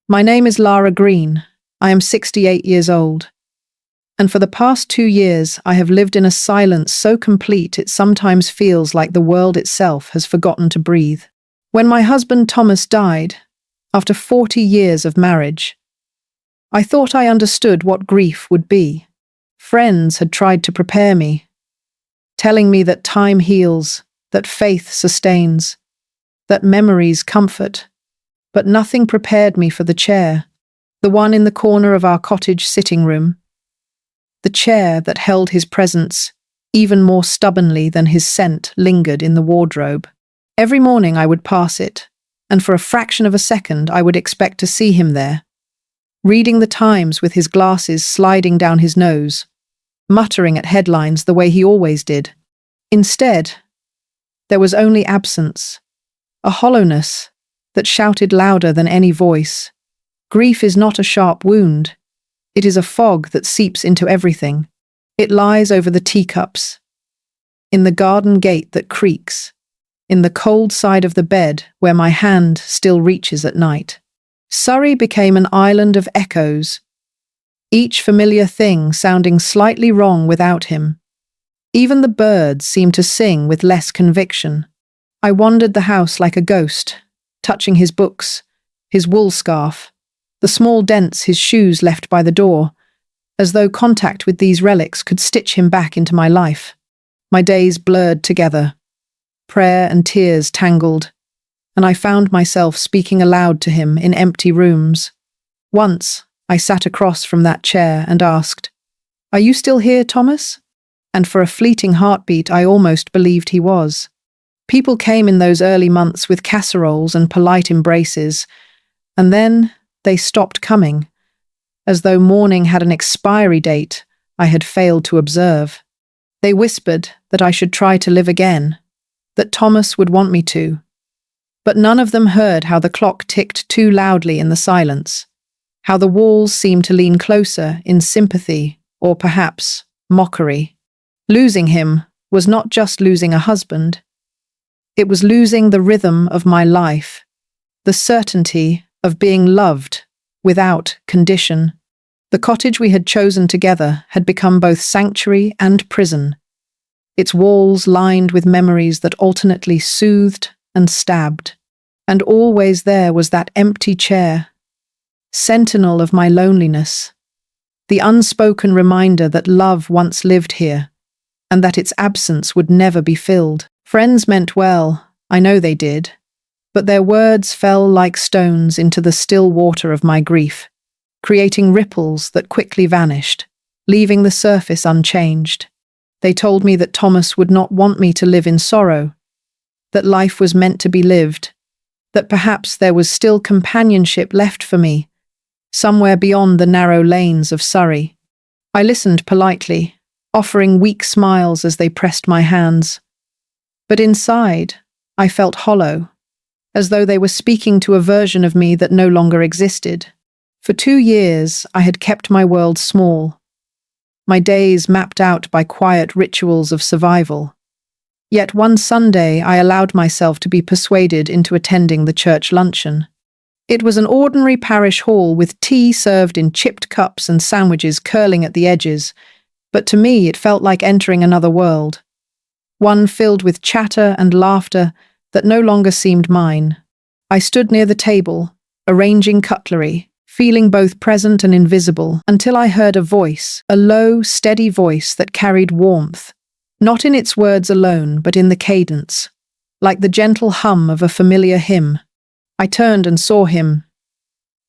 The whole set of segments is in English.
My name is Lara Green. I am 68 years old. And for the past 2 years, I have lived in a silence so complete it sometimes feels like the world itself has forgotten to breathe. When my husband Thomas died, after 40 years of marriage, I thought I understood what grief would be. Friends had tried to prepare me, telling me that time heals, that faith sustains, that memories comfort, but nothing prepared me for the chair, the one in the corner of our cottage sitting room, the chair that held his presence even more stubbornly than his scent lingered in the wardrobe. Every morning I would pass it, and for a fraction of a second I would expect to see him there, reading the Times with his glasses sliding down his nose, muttering at headlines the way he always did. Instead, there was only absence, a hollowness that shouted louder than any voice. Grief is not a sharp wound. It is a fog that seeps into everything. It lies over the teacups, in the garden gate that creaks, in the cold side of the bed where my hand still reaches at night. Surrey became an island of echoes, each familiar thing sounding slightly wrong without him. Even the birds seemed to sing with less conviction. I wandered the house like a ghost, touching his books, his wool scarf, the small dents his shoes left by the door, as though contact with these relics could stitch him back into my life. My days blurred together, prayer and tears tangled, and I found myself speaking aloud to him in empty rooms. Once, I sat across from that chair and asked, "Are you still here, Thomas?" And for a fleeting heartbeat, I almost believed he was. People came in those early months with casseroles and polite embraces, and then they stopped coming, as though mourning had an expiry date I had failed to observe. They whispered that I should try to live again, that Thomas would want me to. But none of them heard how the clock ticked too loudly in the silence, how the walls seemed to lean closer in sympathy or perhaps mockery. Losing him was not just losing a husband. It was losing the rhythm of my life, the certainty of being loved without condition. The cottage we had chosen together had become both sanctuary and prison, its walls lined with memories that alternately soothed and stabbed. And always there was that empty chair, sentinel of my loneliness, the unspoken reminder that love once lived here, and that its absence would never be filled. Friends meant well, I know they did, but their words fell like stones into the still water of my grief, creating ripples that quickly vanished, leaving the surface unchanged. They told me that Thomas would not want me to live in sorrow, that life was meant to be lived, that perhaps there was still companionship left for me, somewhere beyond the narrow lanes of Surrey. I listened politely, offering weak smiles as they pressed my hands. But inside, I felt hollow, as though they were speaking to a version of me that no longer existed. For 2 years, I had kept my world small, my days mapped out by quiet rituals of survival. Yet one Sunday, I allowed myself to be persuaded into attending the church luncheon. It was an ordinary parish hall with tea served in chipped cups and sandwiches curling at the edges, but to me it felt like entering another world, one filled with chatter and laughter that no longer seemed mine. I stood near the table, arranging cutlery, feeling both present and invisible, until I heard a voice, a low, steady voice that carried warmth, not in its words alone, but in the cadence, like the gentle hum of a familiar hymn. I turned and saw him,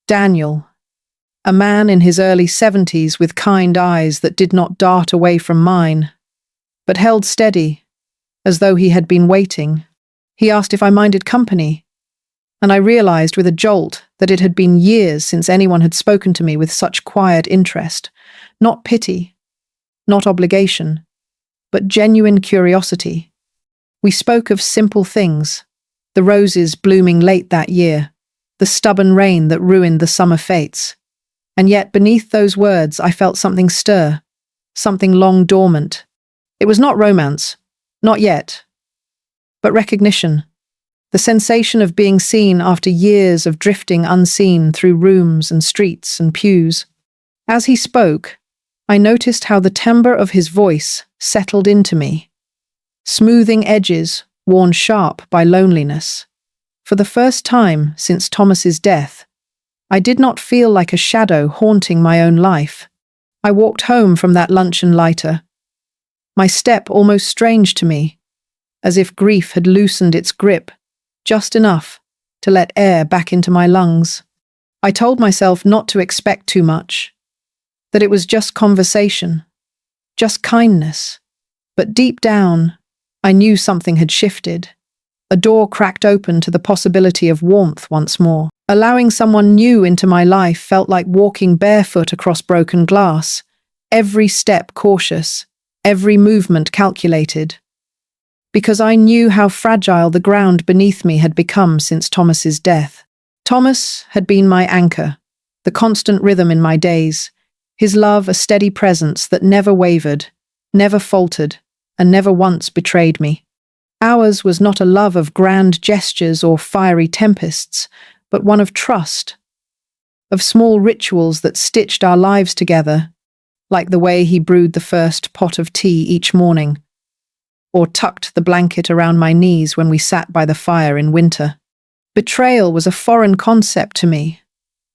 Daniel, a man in his early 70s with kind eyes that did not dart away from mine, but held steady, as though he had been waiting. He asked if I minded company, and I realized with a jolt that it had been years since anyone had spoken to me with such quiet interest, not pity, not obligation, but genuine curiosity. We spoke of simple things, the roses blooming late that year, the stubborn rain that ruined the summer fates. And yet beneath those words I felt something stir, something long dormant. It was not romance, not yet, but recognition. The sensation of being seen after years of drifting unseen through rooms and streets and pews. As he spoke, I noticed how the timbre of his voice settled into me, smoothing edges worn sharp by loneliness. For the first time since Thomas's death, I did not feel like a shadow haunting my own life. I walked home from that luncheon lighter, my step almost strange to me, as if grief had loosened its grip just enough to let air back into my lungs. I told myself not to expect too much, that it was just conversation, just kindness. But deep down, I knew something had shifted. A door cracked open to the possibility of warmth once more. Allowing someone new into my life felt like walking barefoot across broken glass, every step cautious, every movement calculated. Because I knew how fragile the ground beneath me had become since Thomas's death. Thomas had been my anchor, the constant rhythm in my days, his love a steady presence that never wavered, never faltered, and never once betrayed me. Ours was not a love of grand gestures or fiery tempests, but one of trust, of small rituals that stitched our lives together, like the way he brewed the first pot of tea each morning, or tucked the blanket around my knees when we sat by the fire in winter. Betrayal was a foreign concept to me,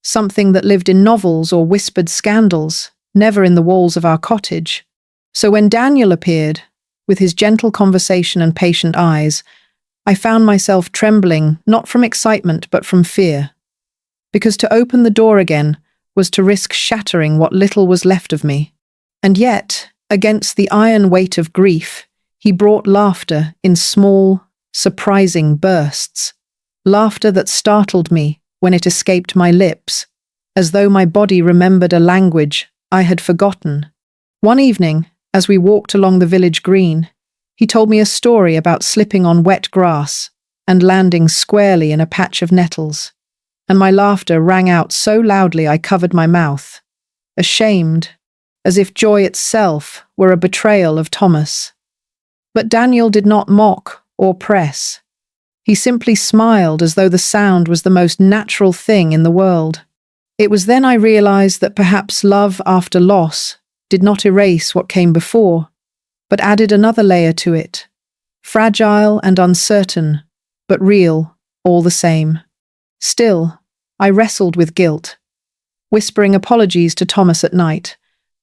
something that lived in novels or whispered scandals, never in the walls of our cottage. So when Daniel appeared, with his gentle conversation and patient eyes, I found myself trembling, not from excitement but from fear. Because to open the door again was to risk shattering what little was left of me. And yet, against the iron weight of grief, he brought laughter in small, surprising bursts. Laughter that startled me when it escaped my lips, as though my body remembered a language I had forgotten. One evening, as we walked along the village green, he told me a story about slipping on wet grass and landing squarely in a patch of nettles, and my laughter rang out so loudly I covered my mouth, ashamed, as if joy itself were a betrayal of Thomas. But Daniel did not mock or press. He simply smiled as though the sound was the most natural thing in the world. It was then I realized that perhaps love after loss did not erase what came before, but added another layer to it, fragile and uncertain, but real all the same. Still, I wrestled with guilt, whispering apologies to Thomas at night,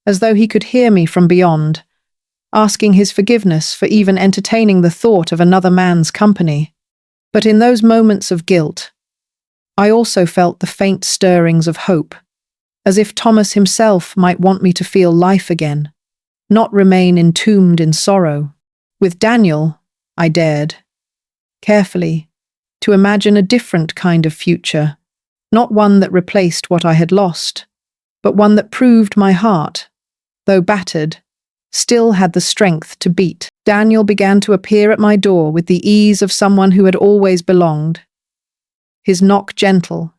as though he could hear me from beyond, asking his forgiveness for even entertaining the thought of another man's company. But in those moments of guilt, I also felt the faint stirrings of hope, as if Thomas himself might want me to feel life again, not remain entombed in sorrow. With Daniel, I dared, carefully, to imagine a different kind of future, not one that replaced what I had lost, but one that proved my heart, though battered, still had the strength to beat. Daniel began to appear at my door with the ease of someone who had always belonged. His knock gentle,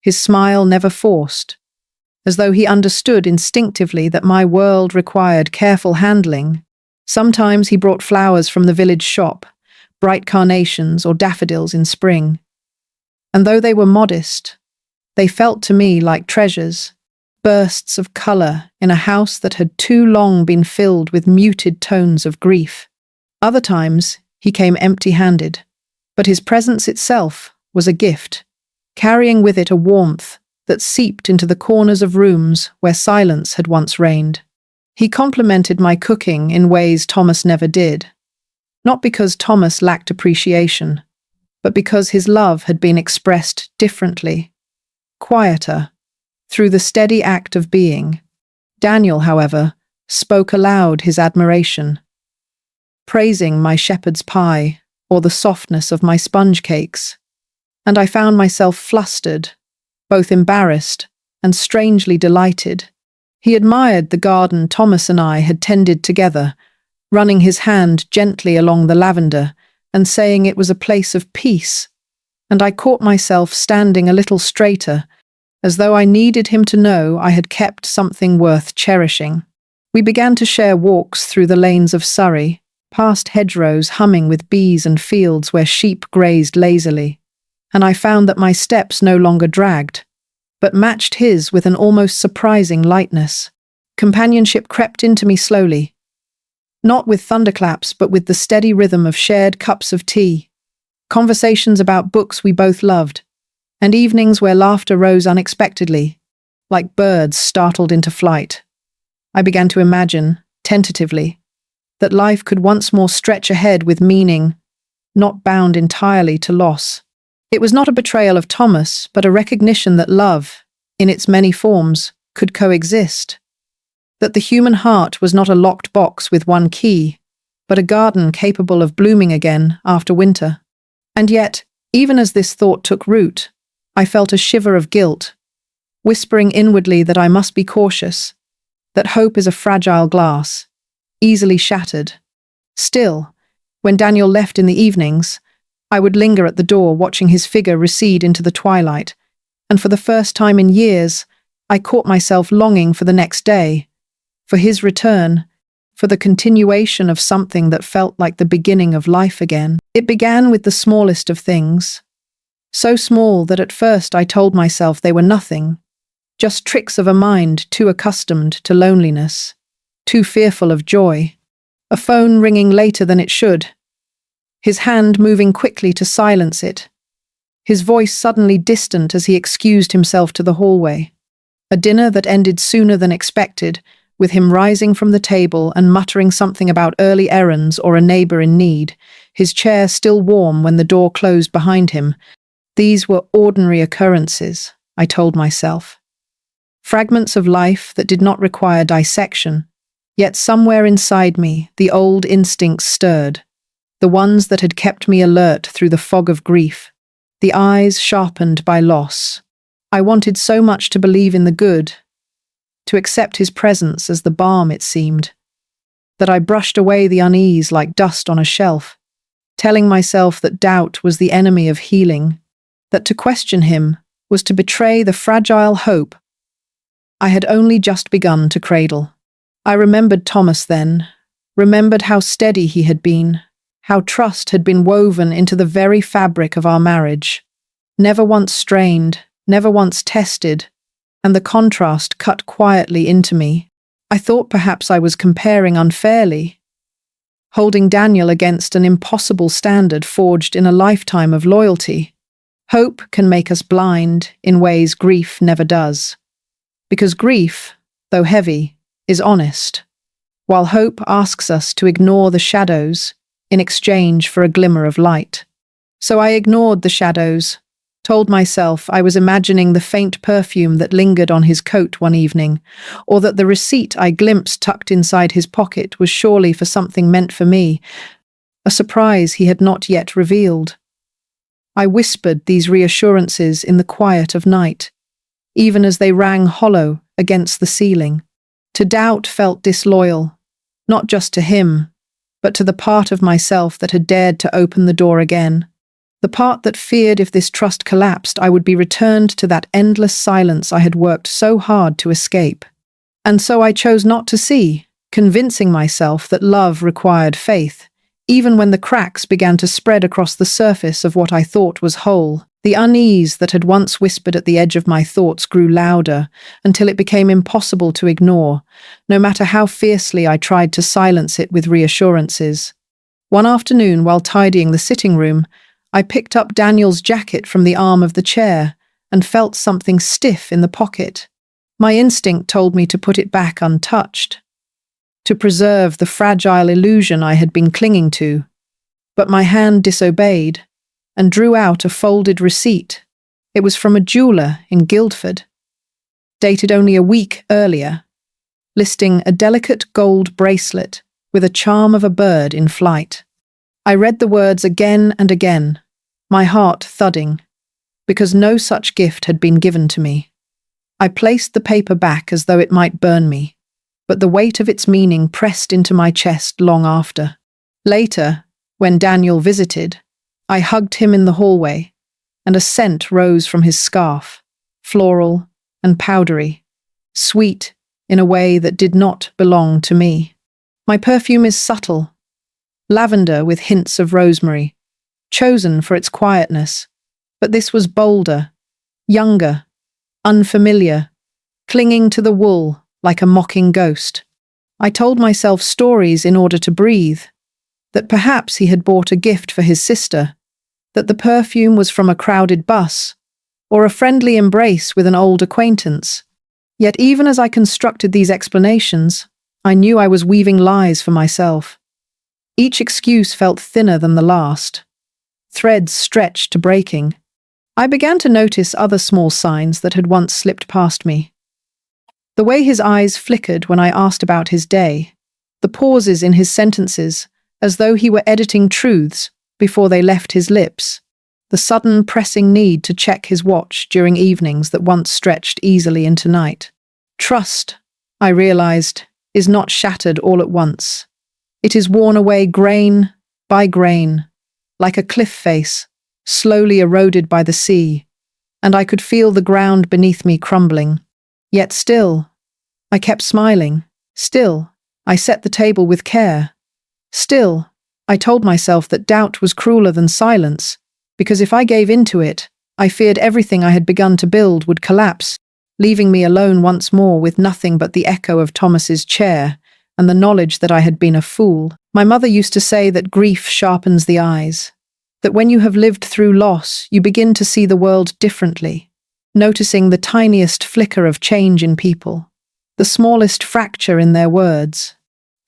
his smile never forced, as though he understood instinctively that my world required careful handling. Sometimes he brought flowers from the village shop, bright carnations or daffodils in spring. And though they were modest, they felt to me like treasures, bursts of colour in a house that had too long been filled with muted tones of grief. Other times, he came empty-handed, but his presence itself was a gift, carrying with it a warmth that seeped into the corners of rooms where silence had once reigned. He complimented my cooking in ways Thomas never did, not because Thomas lacked appreciation, but because his love had been expressed differently, quieter, through the steady act of being. Daniel, however, spoke aloud his admiration, praising my shepherd's pie or the softness of my sponge cakes, and I found myself flustered, both embarrassed and strangely delighted. He admired the garden Thomas and I had tended together, running his hand gently along the lavender and saying it was a place of peace, and I caught myself standing a little straighter, as though I needed him to know I had kept something worth cherishing. We began to share walks through the lanes of Surrey, past hedgerows humming with bees and fields where sheep grazed lazily, and I found that my steps no longer dragged, but matched his with an almost surprising lightness. Companionship crept into me slowly, not with thunderclaps, but with the steady rhythm of shared cups of tea, conversations about books we both loved, and evenings where laughter rose unexpectedly, like birds startled into flight. I began to imagine, tentatively, that life could once more stretch ahead with meaning, not bound entirely to loss. It was not a betrayal of Thomas, but a recognition that love, in its many forms, could coexist. That the human heart was not a locked box with one key, but a garden capable of blooming again after winter. And yet, even as this thought took root, I felt a shiver of guilt, whispering inwardly that I must be cautious, that hope is a fragile glass, easily shattered. Still, when Daniel left in the evenings, I would linger at the door watching his figure recede into the twilight, and for the first time in years, I caught myself longing for the next day, for his return, for the continuation of something that felt like the beginning of life again. It began with the smallest of things, so small that at first I told myself they were nothing, just tricks of a mind too accustomed to loneliness, too fearful of joy. A phone ringing later than it should, his hand moving quickly to silence it, his voice suddenly distant as he excused himself to the hallway. A dinner that ended sooner than expected, with him rising from the table and muttering something about early errands or a neighbor in need, his chair still warm when the door closed behind him. These were ordinary occurrences, I told myself. Fragments of life that did not require dissection, yet somewhere inside me the old instincts stirred, the ones that had kept me alert through the fog of grief, the eyes sharpened by loss. I wanted so much to believe in the good, to accept his presence as the balm it seemed, that I brushed away the unease like dust on a shelf, telling myself that doubt was the enemy of healing, that to question him was to betray the fragile hope I had only just begun to cradle. I remembered Thomas then, remembered how steady he had been, how trust had been woven into the very fabric of our marriage, never once strained, never once tested, and the contrast cut quietly into me. I thought perhaps I was comparing unfairly, holding Daniel against an impossible standard forged in a lifetime of loyalty. Hope can make us blind in ways grief never does. Because grief, though heavy, is honest, while hope asks us to ignore the shadows in exchange for a glimmer of light. So I ignored the shadows, told myself I was imagining the faint perfume that lingered on his coat one evening, or that the receipt I glimpsed tucked inside his pocket was surely for something meant for me, a surprise he had not yet revealed. I whispered these reassurances in the quiet of night, even as they rang hollow against the ceiling. To doubt felt disloyal, not just to him, but to the part of myself that had dared to open the door again. The part that feared if this trust collapsed, I would be returned to that endless silence I had worked so hard to escape. And so I chose not to see, convincing myself that love required faith, even when the cracks began to spread across the surface of what I thought was whole. The unease that had once whispered at the edge of my thoughts grew louder until it became impossible to ignore, no matter how fiercely I tried to silence it with reassurances. One afternoon, while tidying the sitting room, I picked up Daniel's jacket from the arm of the chair and felt something stiff in the pocket. My instinct told me to put it back untouched, to preserve the fragile illusion I had been clinging to, but my hand disobeyed and drew out a folded receipt. It was from a jeweler in Guildford, dated only a week earlier, listing a delicate gold bracelet with a charm of a bird in flight. I read the words again and again, my heart thudding, because no such gift had been given to me. I placed the paper back as though it might burn me, but the weight of its meaning pressed into my chest long after. Later, when Daniel visited, I hugged him in the hallway, and a scent rose from his scarf, floral and powdery, sweet in a way that did not belong to me. My perfume is subtle, lavender with hints of rosemary, chosen for its quietness. But this was bolder, younger, unfamiliar, clinging to the wool like a mocking ghost. I told myself stories in order to breathe, that perhaps he had bought a gift for his sister, that the perfume was from a crowded bus, or a friendly embrace with an old acquaintance. Yet even as I constructed these explanations, I knew I was weaving lies for myself. Each excuse felt thinner than the last, threads stretched to breaking. I began to notice other small signs that had once slipped past me. The way his eyes flickered when I asked about his day, the pauses in his sentences, as though he were editing truths before they left his lips, the sudden pressing need to check his watch during evenings that once stretched easily into night. Trust, I realized, is not shattered all at once. It is worn away grain by grain, like a cliff face, slowly eroded by the sea, and I could feel the ground beneath me crumbling. Yet still, I kept smiling. Still, I set the table with care. Still, I told myself that doubt was crueler than silence, because if I gave in to it, I feared everything I had begun to build would collapse, leaving me alone once more with nothing but the echo of Thomas's chair and the knowledge that I had been a fool. My mother used to say that grief sharpens the eyes, that when you have lived through loss, you begin to see the world differently, noticing the tiniest flicker of change in people, the smallest fracture in their words.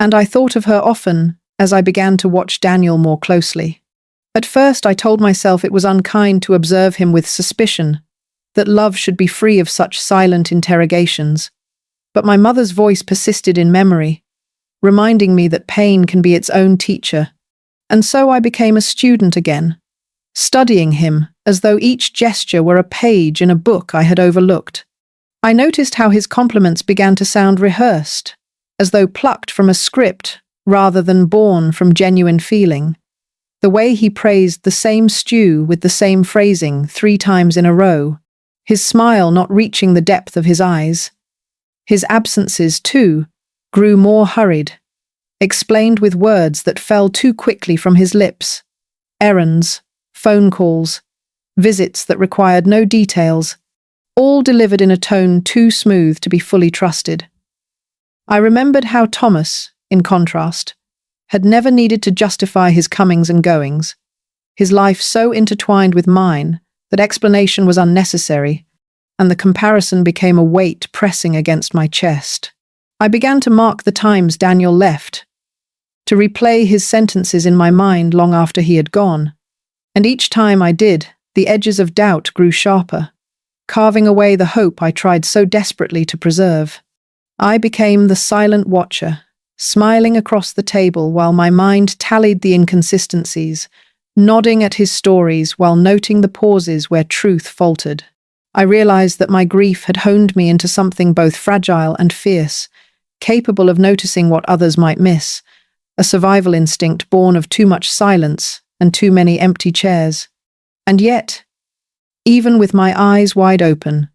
And I thought of her often as I began to watch Daniel more closely. At first, I told myself it was unkind to observe him with suspicion, that love should be free of such silent interrogations. But my mother's voice persisted in memory, reminding me that pain can be its own teacher. And so I became a student again, studying him as though each gesture were a page in a book I had overlooked. I noticed how his compliments began to sound rehearsed, as though plucked from a script rather than born from genuine feeling. The way he praised the same stew with the same phrasing 3 times in a row, his smile not reaching the depth of his eyes. His absences, too, grew more hurried, explained with words that fell too quickly from his lips. Errands, phone calls, visits that required no details, all delivered in a tone too smooth to be fully trusted. I remembered how Thomas, in contrast, had never needed to justify his comings and goings, his life so intertwined with mine that explanation was unnecessary, and the comparison became a weight pressing against my chest. I began to mark the times Daniel left, to replay his sentences in my mind long after he had gone, and each time I did, the edges of doubt grew sharper, carving away the hope I tried so desperately to preserve. I became the silent watcher, smiling across the table while my mind tallied the inconsistencies, nodding at his stories while noting the pauses where truth faltered. I realized that my grief had honed me into something both fragile and fierce, capable of noticing what others might miss, a survival instinct born of too much silence and too many empty chairs. And yet, even with my eyes wide open,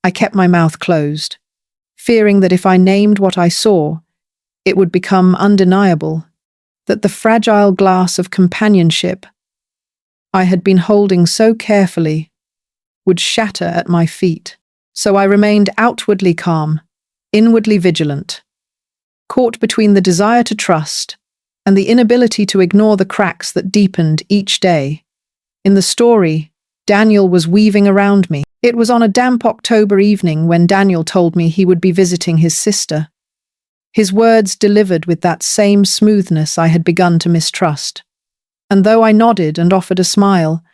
I kept my mouth closed, fearing that if I named what I saw, it would become undeniable, that the fragile glass of companionship I had been holding so carefully would shatter at my feet. So I remained outwardly calm, inwardly vigilant, caught between the desire to trust and the inability to ignore the cracks that deepened each day. In the story, Daniel was weaving around me. It was on a damp October evening when Daniel told me he would be visiting his sister. His words delivered with that same smoothness I had begun to mistrust. And though I nodded and offered a smile,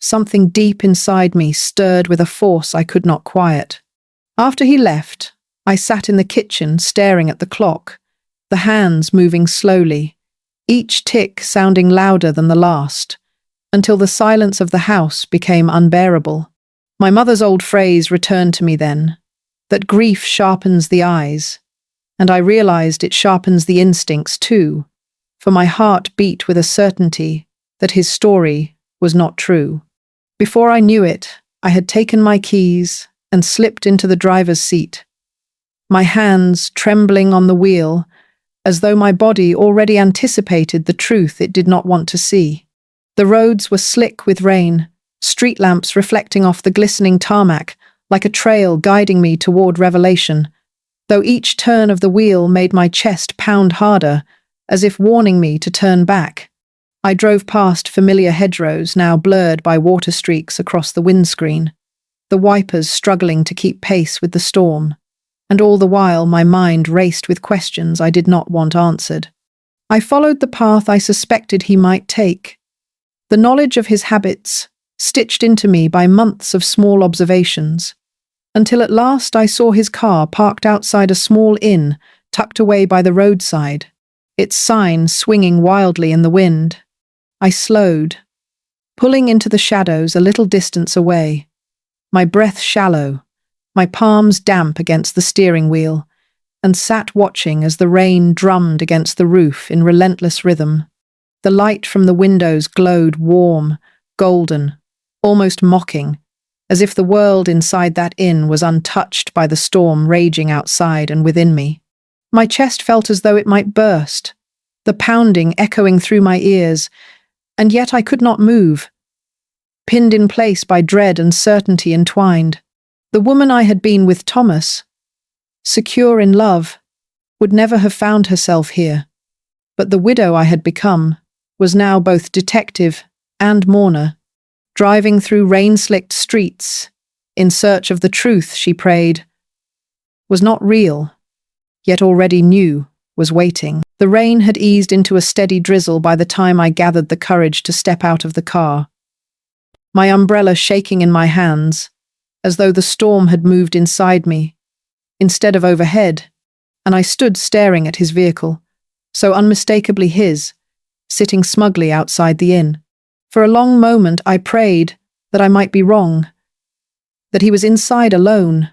something deep inside me stirred with a force I could not quiet. After he left, I sat in the kitchen staring at the clock, the hands moving slowly, each tick sounding louder than the last, until the silence of the house became unbearable. My mother's old phrase returned to me then, that grief sharpens the eyes, and I realized it sharpens the instincts too, for my heart beat with a certainty that his story was not true. Before I knew it, I had taken my keys and slipped into the driver's seat, my hands trembling on the wheel as though my body already anticipated the truth it did not want to see. The roads were slick with rain, street lamps reflecting off the glistening tarmac like a trail guiding me toward revelation, though each turn of the wheel made my chest pound harder, as if warning me to turn back. I drove past familiar hedgerows now blurred by water streaks across the windscreen, the wipers struggling to keep pace with the storm, and all the while my mind raced with questions I did not want answered. I followed the path I suspected he might take, the knowledge of his habits stitched into me by months of small observations, until at last I saw his car parked outside a small inn tucked away by the roadside, its sign swinging wildly in the wind. I slowed, pulling into the shadows a little distance away, my breath shallow, my palms damp against the steering wheel, and sat watching as the rain drummed against the roof in relentless rhythm. The light from the windows glowed warm, golden, almost mocking, as if the world inside that inn was untouched by the storm raging outside and within me. My chest felt as though it might burst, the pounding echoing through my ears, and yet I could not move, pinned in place by dread and certainty entwined. The woman I had been with Thomas, secure in love, would never have found herself here, but the widow I had become was now both detective and mourner, driving through rain-slicked streets in search of the truth she prayed was not real, yet already knew was waiting. The rain had eased into a steady drizzle by the time I gathered the courage to step out of the car, my umbrella shaking in my hands, as though the storm had moved inside me, instead of overhead, and I stood staring at his vehicle, so unmistakably his, sitting smugly outside the inn. For a long moment I prayed that I might be wrong, that he was inside alone,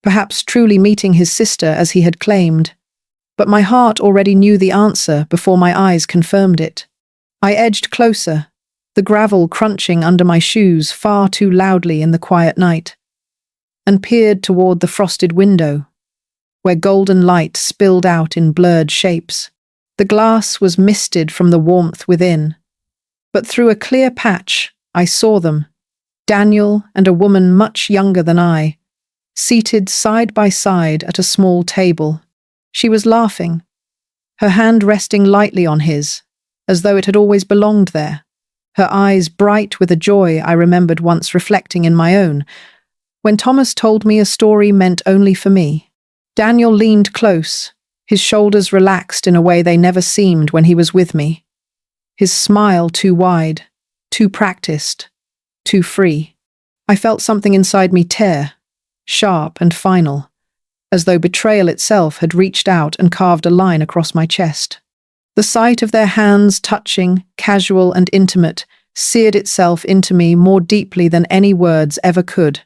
perhaps truly meeting his sister as he had claimed. But my heart already knew the answer before my eyes confirmed it. I edged closer, the gravel crunching under my shoes far too loudly in the quiet night, and peered toward the frosted window, where golden light spilled out in blurred shapes. The glass was misted from the warmth within, but through a clear patch I saw them, Daniel and a woman much younger than I, seated side by side at a small table. She was laughing, her hand resting lightly on his, as though it had always belonged there, her eyes bright with a joy I remembered once reflecting in my own, when Thomas told me a story meant only for me. Daniel leaned close, his shoulders relaxed in a way they never seemed when he was with me, his smile too wide, too practiced, too free. I felt something inside me tear, sharp and final, as though betrayal itself had reached out and carved a line across my chest. The sight of their hands touching, casual and intimate, seared itself into me more deeply than any words ever could,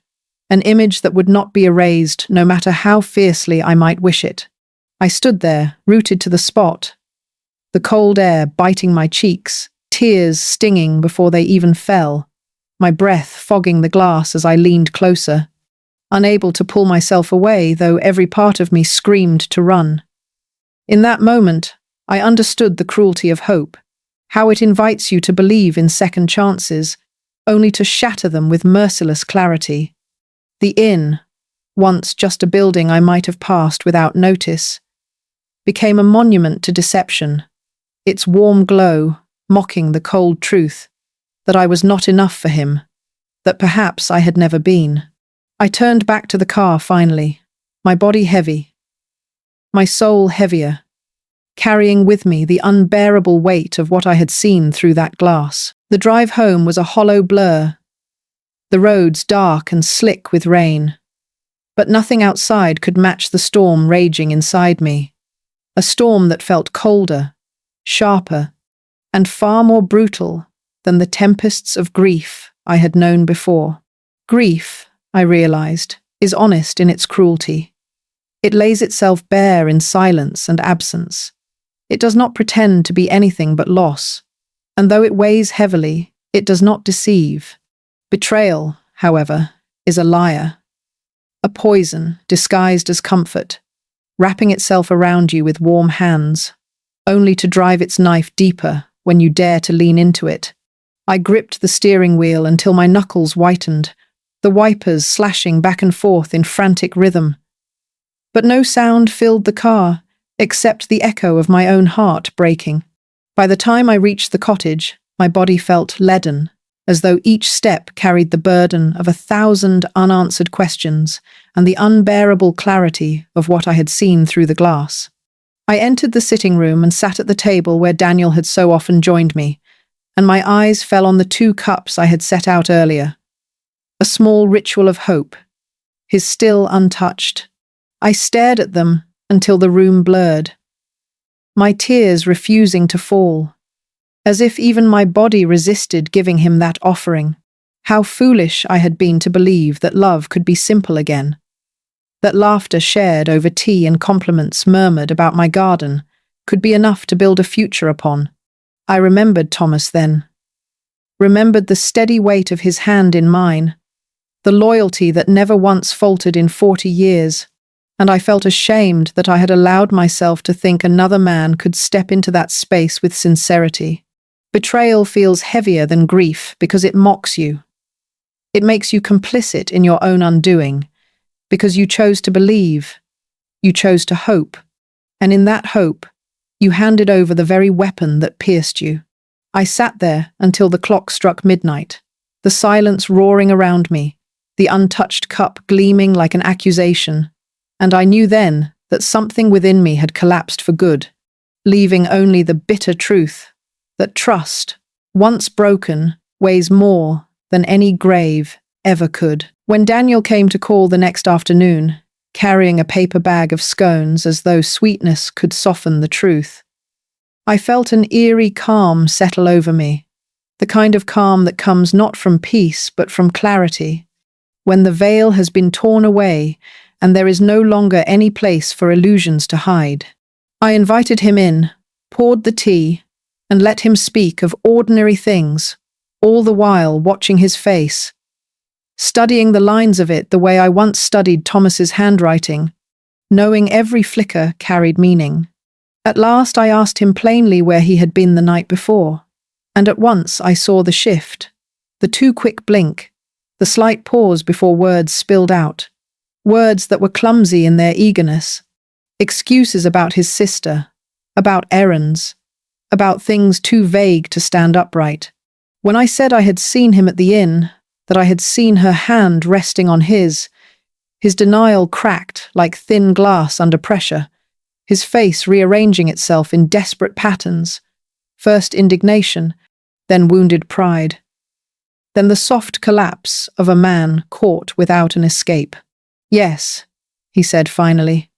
an image that would not be erased no matter how fiercely I might wish it. I stood there, rooted to the spot, the cold air biting my cheeks, tears stinging before they even fell, my breath fogging the glass as I leaned closer, unable to pull myself away, though every part of me screamed to run. In that moment, I understood the cruelty of hope, how it invites you to believe in second chances, only to shatter them with merciless clarity. The inn, once just a building I might have passed without notice, became a monument to deception, its warm glow mocking the cold truth that I was not enough for him, that perhaps I had never been. I turned back to the car finally, my body heavy, my soul heavier, carrying with me the unbearable weight of what I had seen through that glass. The drive home was a hollow blur, the roads dark and slick with rain, but nothing outside could match the storm raging inside me, a storm that felt colder, sharper, and far more brutal than the tempests of grief I had known before. Grief, I realized, is honest in its cruelty. It lays itself bare in silence and absence. It does not pretend to be anything but loss, and though it weighs heavily, it does not deceive. Betrayal, however, is a liar, a poison disguised as comfort, wrapping itself around you with warm hands, only to drive its knife deeper when you dare to lean into it. I gripped the steering wheel until my knuckles whitened, the wipers slashing back and forth in frantic rhythm. But no sound filled the car, except the echo of my own heart breaking. By the time I reached the cottage, my body felt leaden, as though each step carried the burden of 1,000 unanswered questions and the unbearable clarity of what I had seen through the glass. I entered the sitting room and sat at the table where Daniel had so often joined me, and my eyes fell on the 2 cups I had set out earlier. A small ritual of hope, his still untouched. I stared at them until the room blurred, my tears refusing to fall, as if even my body resisted giving him that offering. How foolish I had been to believe that love could be simple again, that laughter shared over tea and compliments murmured about my garden could be enough to build a future upon. I remembered Thomas then, remembered the steady weight of his hand in mine, the loyalty that never once faltered in 40 years, and I felt ashamed that I had allowed myself to think another man could step into that space with sincerity. Betrayal feels heavier than grief because it mocks you. It makes you complicit in your own undoing, because you chose to believe, you chose to hope, and in that hope, you handed over the very weapon that pierced you. I sat there until the clock struck midnight, the silence roaring around me, the untouched cup gleaming like an accusation, and I knew then that something within me had collapsed for good, leaving only the bitter truth that trust, once broken, weighs more than any grave ever could. When Daniel came to call the next afternoon, carrying a paper bag of scones as though sweetness could soften the truth, I felt an eerie calm settle over me, the kind of calm that comes not from peace but from clarity, when the veil has been torn away and there is no longer any place for illusions to hide. I invited him in, poured the tea, and let him speak of ordinary things, all the while watching his face, studying the lines of it the way I once studied Thomas's handwriting, knowing every flicker carried meaning. At last I asked him plainly where he had been the night before, and at once I saw the shift, the too quick blink, the slight pause before words spilled out, words that were clumsy in their eagerness, excuses about his sister, about errands, about things too vague to stand upright. When I said I had seen him at the inn, that I had seen her hand resting on his denial cracked like thin glass under pressure, his face rearranging itself in desperate patterns, first indignation, then wounded pride, then the soft collapse of a man caught without an escape. "Yes," he said finally,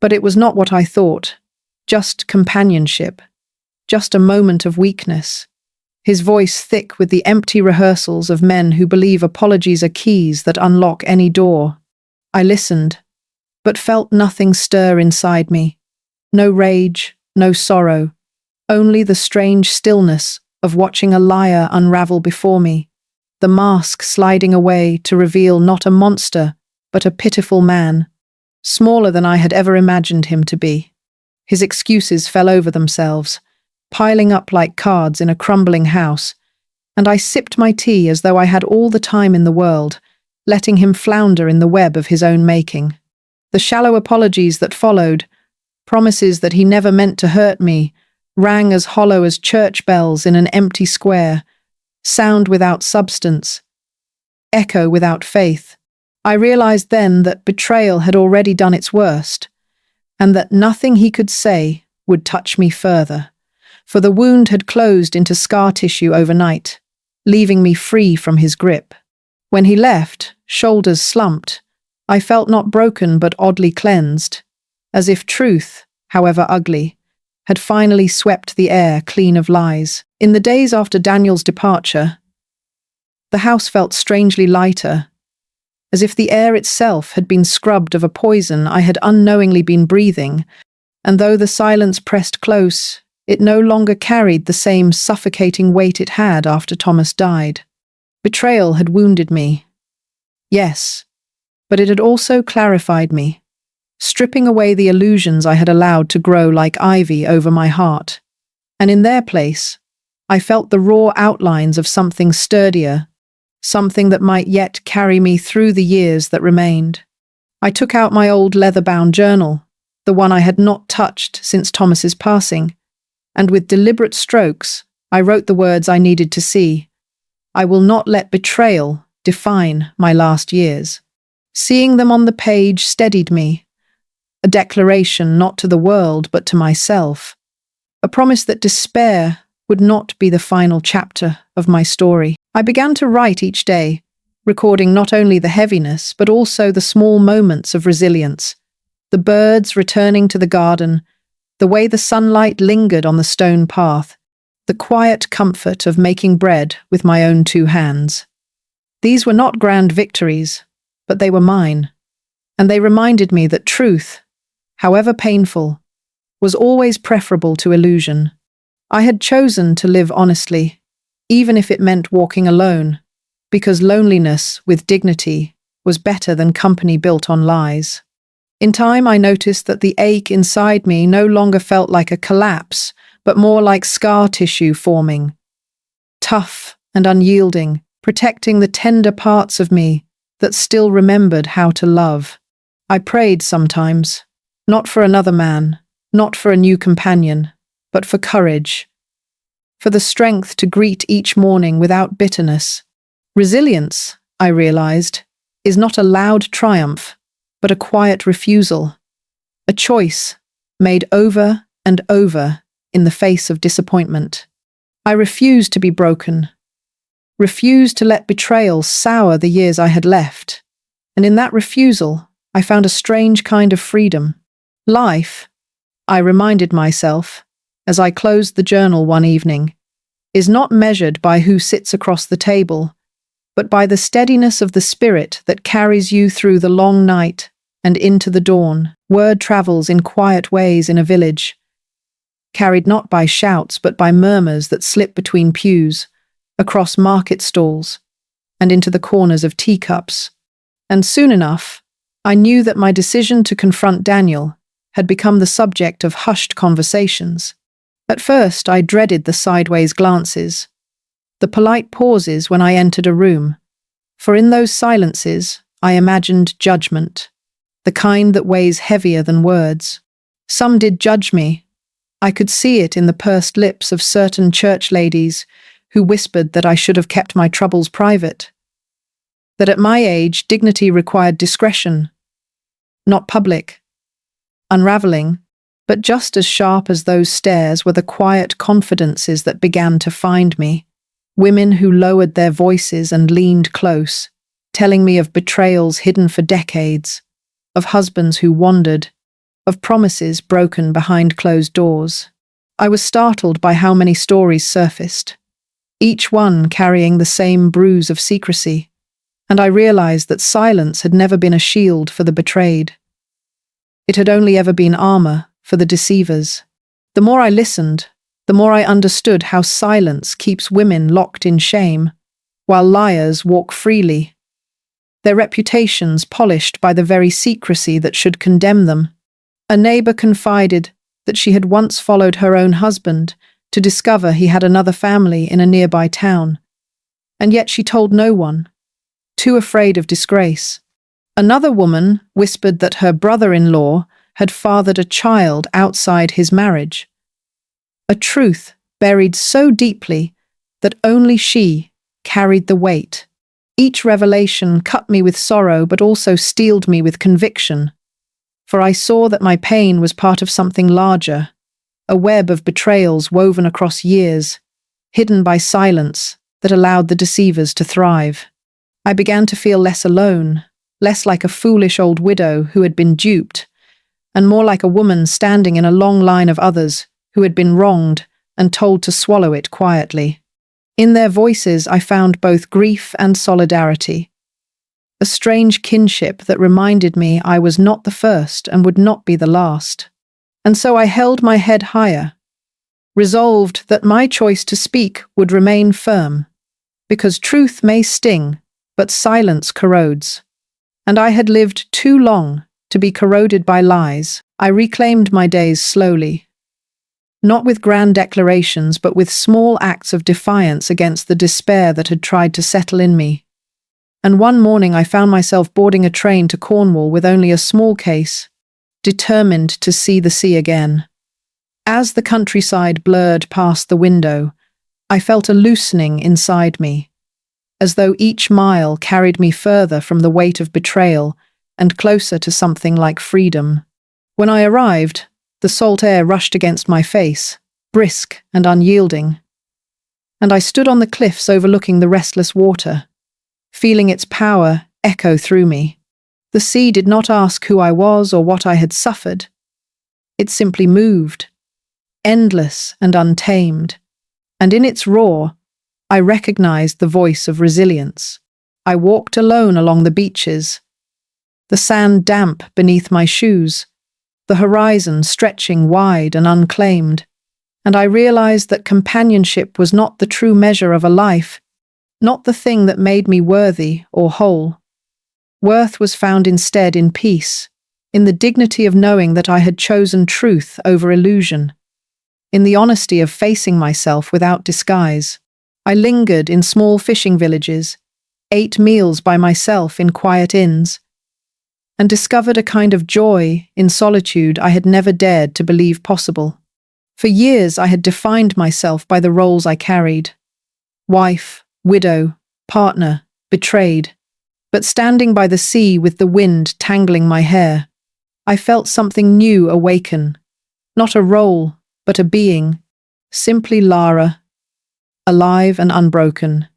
"but it was not what I thought, just companionship, just a moment of weakness." His voice thick with the empty rehearsals of men who believe apologies are keys that unlock any door. I listened, but felt nothing stir inside me. No rage, no sorrow, only the strange stillness of watching a liar unravel before me, the mask sliding away to reveal not a monster, but a pitiful man, smaller than I had ever imagined him to be. His excuses fell over themselves, piling up like cards in a crumbling house, and I sipped my tea as though I had all the time in the world, letting him flounder in the web of his own making. The shallow apologies that followed, promises that he never meant to hurt me, rang as hollow as church bells in an empty square, sound without substance, echo without faith. I realized then that betrayal had already done its worst, and that nothing he could say would touch me further, for the wound had closed into scar tissue overnight, leaving me free from his grip. When he left, shoulders slumped, I felt not broken but oddly cleansed, as if truth, however ugly, had finally swept the air clean of lies. In the days after Daniel's departure, the house felt strangely lighter, as if the air itself had been scrubbed of a poison I had unknowingly been breathing, and though the silence pressed close, it no longer carried the same suffocating weight it had after Thomas died. Betrayal had wounded me. Yes, but it had also clarified me, stripping away the illusions I had allowed to grow like ivy over my heart. And in their place, I felt the raw outlines of something sturdier, something that might yet carry me through the years that remained. I took out my old leather-bound journal, the one I had not touched since Thomas's passing, and with deliberate strokes, I wrote the words I needed to see. I will not let betrayal define my last years. Seeing them on the page steadied me, a declaration not to the world but to myself, a promise that despair would not be the final chapter of my story. I began to write each day, recording not only the heaviness but also the small moments of resilience, the birds returning to the garden, the way the sunlight lingered on the stone path, the quiet comfort of making bread with my own two hands. These were not grand victories, but they were mine, and they reminded me that truth, however painful, was always preferable to illusion. I had chosen to live honestly, even if it meant walking alone, because loneliness with dignity was better than company built on lies. In time, I noticed that the ache inside me no longer felt like a collapse, but more like scar tissue forming, tough and unyielding, protecting the tender parts of me that still remembered how to love. I prayed sometimes, not for another man, not for a new companion, but for courage, for the strength to greet each morning without bitterness. Resilience, I realized, is not a loud triumph, but a quiet refusal, a choice made over and over in the face of disappointment. I refused to be broken, refused to let betrayal sour the years I had left, and in that refusal, I found a strange kind of freedom. Life, I reminded myself, as I closed the journal one evening, is not measured by who sits across the table, but by the steadiness of the spirit that carries you through the long night and into the dawn. Word travels in quiet ways in a village, carried not by shouts but by murmurs that slip between pews, across market stalls, and into the corners of teacups. And soon enough, I knew that my decision to confront Daniel had become the subject of hushed conversations. At first, I dreaded the sideways glances, the polite pauses when I entered a room, for in those silences I imagined judgment, the kind that weighs heavier than words. Some did judge me. I could see it in the pursed lips of certain church ladies who whispered that I should have kept my troubles private, that at my age dignity required discretion, not public. Unraveling, but just as sharp as those stares were the quiet confidences that began to find me. Women who lowered their voices and leaned close, telling me of betrayals hidden for decades, of husbands who wandered, of promises broken behind closed doors. I was startled by how many stories surfaced, each one carrying the same bruise of secrecy, and I realized that silence had never been a shield for the betrayed. It had only ever been armor for the deceivers. The more I listened, the more I understood how silence keeps women locked in shame, while liars walk freely, their reputations polished by the very secrecy that should condemn them. A neighbor confided that she had once followed her own husband to discover he had another family in a nearby town, and yet she told no one, too afraid of disgrace. Another woman whispered that her brother-in-law had fathered a child outside his marriage, a truth buried so deeply that only she carried the weight. Each revelation cut me with sorrow but also steeled me with conviction, for I saw that my pain was part of something larger, a web of betrayals woven across years, hidden by silence that allowed the deceivers to thrive. I began to feel less alone, less like a foolish old widow who had been duped, and more like a woman standing in a long line of others who had been wronged and told to swallow it quietly. In their voices I found both grief and solidarity, a strange kinship that reminded me I was not the first and would not be the last. And so I held my head higher, resolved that my choice to speak would remain firm, because truth may sting, but silence corrodes. And I had lived too long to be corroded by lies, I reclaimed my days slowly. Not with grand declarations, but with small acts of defiance against the despair that had tried to settle in me. And one morning I found myself boarding a train to Cornwall with only a small case, determined to see the sea again. As the countryside blurred past the window, I felt a loosening inside me, as though each mile carried me further from the weight of betrayal and closer to something like freedom. When I arrived, the salt air rushed against my face, brisk and unyielding, and I stood on the cliffs overlooking the restless water, feeling its power echo through me. The sea did not ask who I was or what I had suffered. It simply moved, endless and untamed, and in its roar, I recognized the voice of resilience. I walked alone along the beaches, the sand damp beneath my shoes, the horizon stretching wide and unclaimed, and I realized that companionship was not the true measure of a life, not the thing that made me worthy or whole. Worth was found instead in peace, in the dignity of knowing that I had chosen truth over illusion, in the honesty of facing myself without disguise. I lingered in small fishing villages, ate meals by myself in quiet inns, and discovered a kind of joy in solitude I had never dared to believe possible. For years I had defined myself by the roles I carried: wife, widow, partner, betrayed. But standing by the sea with the wind tangling my hair, I felt something new awaken. Not a role, but a being. Simply Lara, alive and unbroken.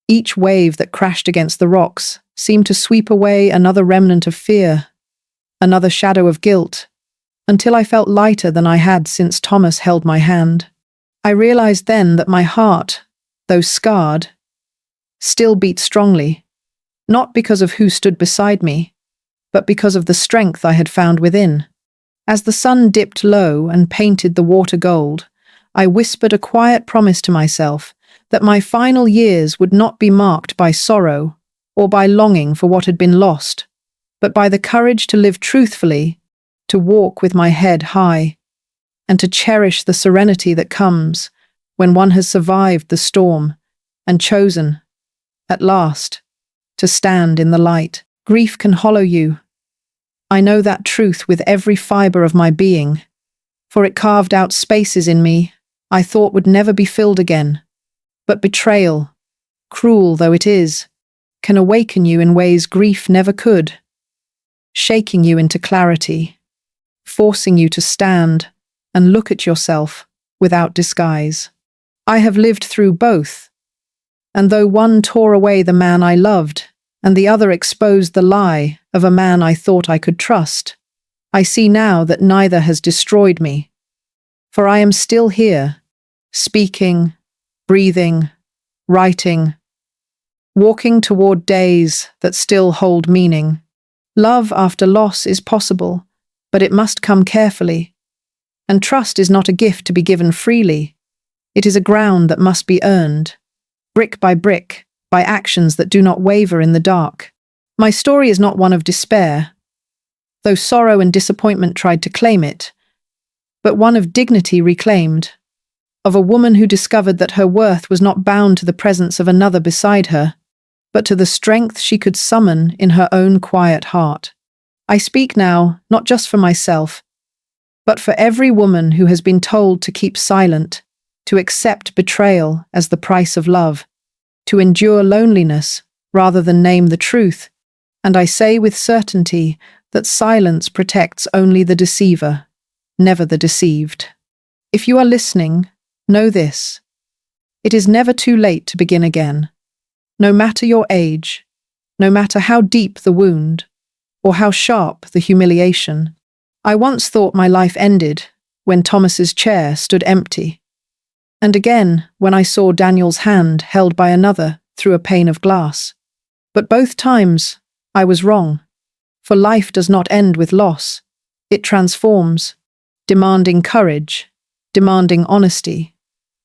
Each wave that crashed against the rocks seemed to sweep away another remnant of fear, another shadow of guilt, until I felt lighter than I had since Thomas held my hand. I realized then that my heart, though scarred, still beat strongly, not because of who stood beside me, but because of the strength I had found within. As the sun dipped low and painted the water gold, I whispered a quiet promise to myself that my final years would not be marked by sorrow or by longing for what had been lost, but by the courage to live truthfully, to walk with my head high, and to cherish the serenity that comes when one has survived the storm and chosen, at last, to stand in the light. Grief can hollow you. I know that truth with every fibre of my being, for it carved out spaces in me I thought would never be filled again. But betrayal, cruel though it is, can awaken you in ways grief never could, shaking you into clarity, forcing you to stand and look at yourself without disguise. I have lived through both, and though one tore away the man I loved, and the other exposed the lie of a man I thought I could trust, I see now that neither has destroyed me. For I am still here, speaking, breathing, writing, walking toward days that still hold meaning. Love after loss is possible, but it must come carefully. And trust is not a gift to be given freely. It is a ground that must be earned, brick, by actions that do not waver in the dark. My story is not one of despair, though sorrow and disappointment tried to claim it, but one of dignity reclaimed, of a woman who discovered that her worth was not bound to the presence of another beside her, but to the strength she could summon in her own quiet heart. I speak now, not just for myself, but for every woman who has been told to keep silent, to accept betrayal as the price of love, to endure loneliness rather than name the truth, and I say with certainty that silence protects only the deceiver, never the deceived. If you are listening, know this: it is never too late to begin again. No matter your age, no matter how deep the wound, or how sharp the humiliation. I once thought my life ended when Thomas's chair stood empty, and again when I saw Daniel's hand held by another through a pane of glass. But both times I was wrong, for life does not end with loss. It transforms, demanding courage, demanding honesty,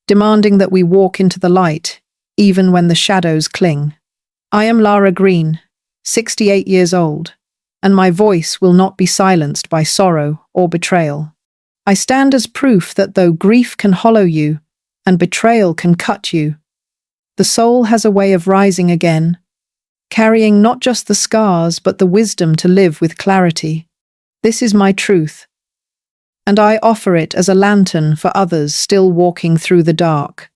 demanding that we walk into the light, even when the shadows cling. I am Lara Green, 68 years old, and my voice will not be silenced by sorrow or betrayal. I stand as proof that though grief can hollow you, and betrayal can cut you, the soul has a way of rising again, carrying not just the scars but the wisdom to live with clarity. This is my truth, and I offer it as a lantern for others still walking through the dark.